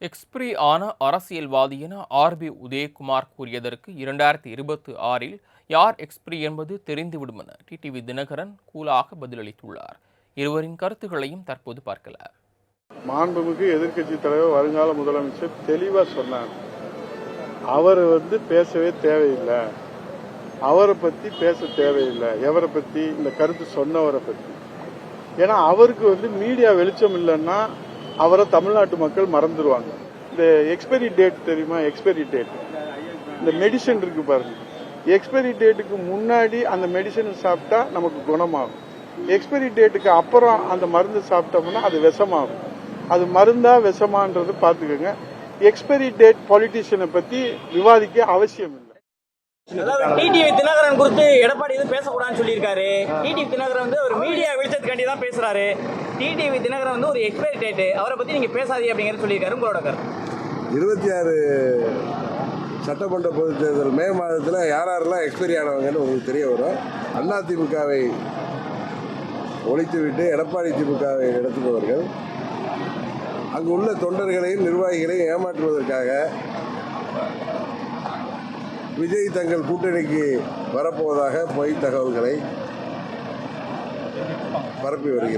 Expiry ஆன அரசியல்வாதி என ஆர்.பி. உதயகுமார் கூறியதற்கு 2026இல் யார் எக்ஸ்பிரி என்பது தெரிந்துவிடும் என டிடிவி தினகரன் கூலாக பதிலளித்துள்ளார். இருவரின் கருத்துக்களையும் தற்போது பார்க்கலாம். மாண்புமிகு எதிர்க்கட்சி தலைவர் வருங்கால முதலமைச்சர் தெளிவா சொன்னார். அவர் பேசவே தேவையில்லை, அவரை பத்தி பேச தேவையில்லை. எவரை பத்தி? இந்த கருத்து சொன்னவரை பத்தி. ஏன்னா அவருக்கு மீடியா வெளிச்சம் இல்லைன்னா அவரை தமிழ்நாட்டு மக்கள் மறந்துடுவாங்க. இந்த எக்ஸ்பைரி டேட் தெரியுமா? எக்ஸ்பைரி டேட், இந்த மெடிசன் இருக்கு பாருங்க, எக்ஸ்பைரி டேட்டுக்கு முன்னாடி அந்த மெடிசன் சாப்பிட்டா நமக்கு குணமாகும். எக்ஸ்பைரி டேட்டுக்கு அப்புறம் அந்த மருந்து சாப்பிட்டோம்னா அது விஷமாகும். அது மருந்தா விஷமான்றது பார்த்துக்கோங்க. எக்ஸ்பைரி டேட் பாலிட்டிஷியனை பத்தி விவாதிக்க அவசியம் இல்லை. டிடிவி தினகரன் குறித்து எடப்பாடி எதுவும் பேசக்கூடாதுன்னு சொல்லியிருக்காரு. டிடிவி தினகரன் ஒரு மீடியா வெளிச்சத்துக்காண்டி தான் பேசுறாரு. டிடிவி தினகரன் ஒரு எக்ஸ்பைரி டேட், அவரை பத்தி நீங்க பேசாதீங்க அப்படிங்கிறது சொல்லியிருக்காரு. உங்களோட கருத்து? 26 சட்டமன்ற பொதுத் தேர்தல் மே மாதத்தில் யாரெல்லாம் எக்ஸ்பைரி ஆனவங்கன்னு உங்களுக்கு தெரிய வரும். அதிமுகவை ஒழித்துவிட்டு எடப்பாடி திமுகவை நடத்துபவர்கள் அங்கு உள்ள தொண்டர்களையும் நிர்வாகிகளையும் ஏமாற்றுவதற்காக விஜய் தங்கள் கூட்டணிக்கு வரப்போவதாக பொய் தகவல்களை பரப்பி வருகிறார்.